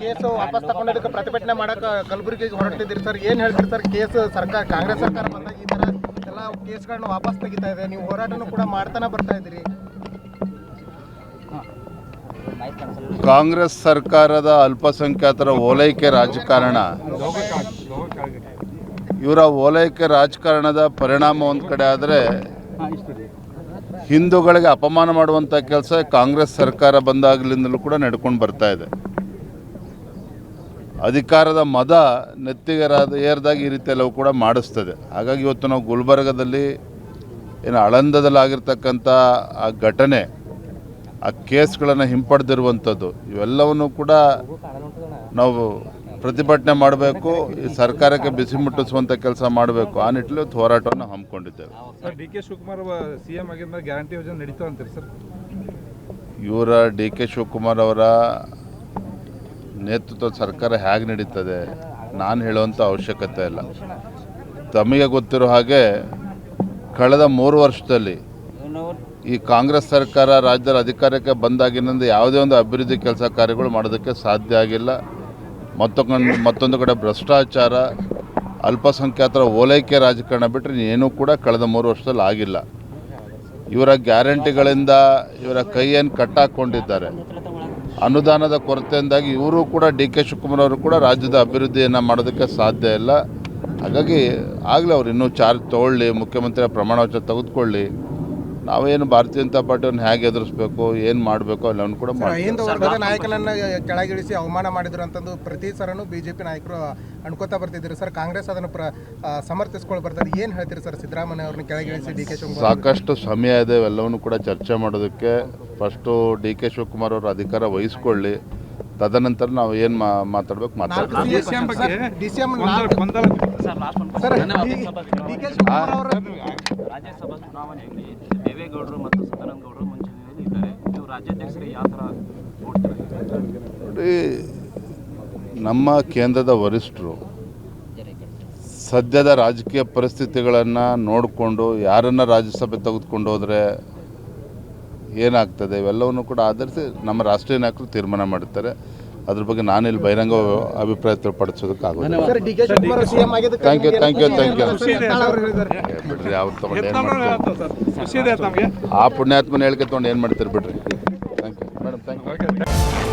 Case ವಾಪಸ್ ತಗೊಂಡೋದಕ್ಕೆ ಪ್ರತಿಭಟನೆ ಮಾಡಕ್ಕೆ ಕಲಬುರಗಿಗೆ ಹೊರಟಿದ್ದೀರಿ ಸರ್, ಏನು ಹೇಳ್ತೀರಿ ಸರ್? ಕೇಸ್ ಸರ್ಕಾರ ಕಾಂಗ್ರೆಸ್ ಸರ್ಕಾರ ಬಂದಾಗ ಈ ಥರ ಎಲ್ಲ ಕೇಸ್ಗಳನ್ನ ವಾಪಸ್ ತೆಗಿತಾ ಇದೆ, ನೀವು ಹೋರಾಟನೂ ಕೂಡ ಮಾಡ್ತಾನೆ ಬರ್ತಾ ಇದ್ದೀರಿ. ಕಾಂಗ್ರೆಸ್ ಸರ್ಕಾರದ ಅಲ್ಪಸಂಖ್ಯಾತರ ಓಲೈಕೆ ರಾಜಕಾರಣ, ಇವರ ಓಲೈಕೆ ರಾಜಕಾರಣದ ಪರಿಣಾಮ ಒಂದು ಕಡೆ ಆದರೆ ಹಿಂದೂಗಳಿಗೆ ಅಪಮಾನ ಮಾಡುವಂಥ ಕೆಲಸ ಕಾಂಗ್ರೆಸ್ ಸರ್ಕಾರ ಬಂದಾಗಲಿಂದಲೂ ಕೂಡ ನಡ್ಕೊಂಡು ಬರ್ತಾ ಇದೆ. ಅಧಿಕಾರದ ಮದ ನೆತ್ತಿಗೆ ಏರಿದಾಗ ಈ ರೀತಿ ಎಲ್ಲವೂ ಕೂಡ ಮಾಡಿಸ್ತದೆ. ಹಾಗಾಗಿ ಇವತ್ತು ನಾವು ಗುಲ್ಬರ್ಗದಲ್ಲಿ ಏನು ಆಳಂದದಲ್ಲಾಗಿರ್ತಕ್ಕಂಥ ಆ ಘಟನೆ, ಆ ಕೇಸ್ಗಳನ್ನು ಹಿಂಪಡೆದಿರುವಂಥದ್ದು, ಇವೆಲ್ಲವನ್ನು ಕೂಡ ನಾವು ಪ್ರತಿಭಟನೆ ಮಾಡಬೇಕು, ಈ ಸರ್ಕಾರಕ್ಕೆ ಬಿಸಿ ಮುಟ್ಟಿಸುವಂಥ ಕೆಲಸ ಮಾಡಬೇಕು. ಆ ನಿಟ್ಟಿನಲ್ಲಿ ಹೋರಾಟವನ್ನು ಹಮ್ಮಿಕೊಂಡಿದ್ದೇವೆ. Sir, D K Shivakumar CM ಆಗಿದ್ದ ಗ್ಯಾರಂಟಿ ಯೋಜನೆ ನಡೀತಾ ಅಂತೀರಿ ಸರ್? ಇವರ ಡಿ ಕೆ ಶಿವಕುಮಾರ್ ಅವರ ನೇತೃತ್ವದ ಸರ್ಕಾರ ಹೇಗೆ ನಡೀತದೆ ನಾನು ಹೇಳುವಂಥ ಅವಶ್ಯಕತೆ ಇಲ್ಲ. ತಮಗೆ ಗೊತ್ತಿರೋ ಹಾಗೆ ಕಳೆದ 3 ವರ್ಷದಲ್ಲಿ ಈ ಕಾಂಗ್ರೆಸ್ ಸರ್ಕಾರ ರಾಜ್ಯದ ಅಧಿಕಾರಕ್ಕೆ ಬಂದಾಗಿನಿಂದ ಯಾವುದೇ ಒಂದು ಅಭಿವೃದ್ಧಿ ಕೆಲಸ ಕಾರ್ಯಗಳು ಮಾಡೋದಕ್ಕೆ ಸಾಧ್ಯ ಆಗಿಲ್ಲ. ಮತ್ತೊಂದು ಕಡೆ ಭ್ರಷ್ಟಾಚಾರ, ಅಲ್ಪಸಂಖ್ಯಾತರ ಓಲೈಕೆ ರಾಜಕಾರಣ ಬಿಟ್ಟರೆ ಏನೂ ಕೂಡ ಕಳೆದ 3 ವರ್ಷದಲ್ಲಿ ಆಗಿಲ್ಲ. ಇವರ ಗ್ಯಾರಂಟಿಗಳಿಂದ ಇವರ ಕೈಯನ್ನು ಕಟ್ಟಾಕೊಂಡಿದ್ದಾರೆ. ಅನುದಾನದ ಕೊರತೆಯಿಂದಾಗಿ ಇವರು ಕೂಡ ಡಿ ಕೆ ಶಿವಕುಮಾರ್ ಅವರು ಕೂಡ ರಾಜ್ಯದ ಅಭಿವೃದ್ಧಿಯನ್ನು ಮಾಡೋದಕ್ಕೆ ಸಾಧ್ಯ ಇಲ್ಲ. ಹಾಗಾಗಿ ಆಗಲೇ ಅವ್ರು ಇನ್ನೂ ಚಾರ್ಜ್ ತೊಗೊಳ್ಳಿ, ಮುಖ್ಯಮಂತ್ರಿಯ ಪ್ರಮಾಣ ವಚನ ತೆಗೆದುಕೊಳ್ಳಿ, ನಾವೇನು ಭಾರತೀಯ ಜನತಾ ಪಾರ್ಟಿಯನ್ನು ಹೇಗೆ ಎದುರಿಸಬೇಕು, ಏನು ಮಾಡಬೇಕು ಎಲ್ಲವನ್ನು ಕೂಡ ಹಿಂದೂ ವರ್ಗದ ನಾಯಕನನ್ನು ಕೆಳಗಿಳಿಸಿ ಅವಮಾನ ಮಾಡಿದ್ರು ಅಂತಂದು ಪ್ರತಿ ಸರನು ಬಿಜೆಪಿ ನಾಯಕರು ಅನ್ಕೋತಾ ಬರ್ತಿದ್ರು ಸರ್. ಕಾಂಗ್ರೆಸ್ ಅದನ್ನು ಸಮರ್ಥಿಸ್ಕೊಂಡು ಬರ್ತಾರೆ, ಏನು ಹೇಳ್ತೀರಿ ಸರ್? ಸಿದ್ದರಾಮಯ್ಯ ಅವ್ರನ್ನ ಕೆಳಗಿಳಿಸಿ ಡಿ ಕೆ ಶಿವಕುಮಾರ್ ಸಾಕಷ್ಟು ಸಮಯ ಇದೆ ಎಲ್ಲವನ್ನು ಕೂಡ ಚರ್ಚೆ ಮಾಡೋದಕ್ಕೆ. ಫಸ್ಟು ಡಿ ಕೆ ಶಿವಕುಮಾರ್ ಅವರು ಅಧಿಕಾರ ವಹಿಸ್ಕೊಳ್ಳಿ, ತದನಂತರ ನಾವು ಏನು ಮಾತಾಡ್ಬೇಕು ಮಾತಾಡ್ತೀವಿ. ರಾಜ್ಯಸಭಾ ಚುನಾವಣೆಯಲ್ಲಿ ದೇವೇಗೌಡರು ಮತ್ತು ಸದಾನಂದ ಗೌಡರು ಮುಂಚೂಣಿಯಲ್ಲಿ ಇದ್ದಾರೆ. ನೀವು ರಾಜ್ಯಾಧ್ಯಕ್ಷರಿಗೆ ಯಾವ ಥರ ನೋಡಿ, ನಮ್ಮ ಕೇಂದ್ರದ ವರಿಷ್ಠರು ಸದ್ಯದ ರಾಜಕೀಯ ಪರಿಸ್ಥಿತಿಗಳನ್ನು ನೋಡಿಕೊಂಡು ಯಾರನ್ನು ರಾಜ್ಯಸಭೆ ತೆಗೆದುಕೊಂಡು ಹೋದರೆ ಏನಾಗ್ತದೆ ಇವೆಲ್ಲವನ್ನು ಕೂಡ ಆಧರಿಸಿ ನಮ್ಮ ರಾಷ್ಟ್ರೀಯ ನಾಯಕರು ತೀರ್ಮಾನ ಮಾಡುತ್ತಾರೆ. ಅದ್ರ ಬಗ್ಗೆ ನಾನಿಲ್ಲಿ ಬಹಿರಂಗ ಅಭಿಪ್ರಾಯ ಪಡಿಸೋದಕ್ಕಾಗೋದಿಲ್ಲ. ಥ್ಯಾಂಕ್ ಯು ಬಿಡ್ರಿ. ಅವ್ರು ತೊಗೊಂಡು ಏನು ಮಾಡ್ತಾರೆ, ಆ ಪುಣ್ಯಾತ್ಮನ ಹೇಳಿಕೆ ತೊಗೊಂಡು ಏನು ಮಾಡ್ತೀರಿ ಬಿಡ್ರಿ. Thank you madam, thank you.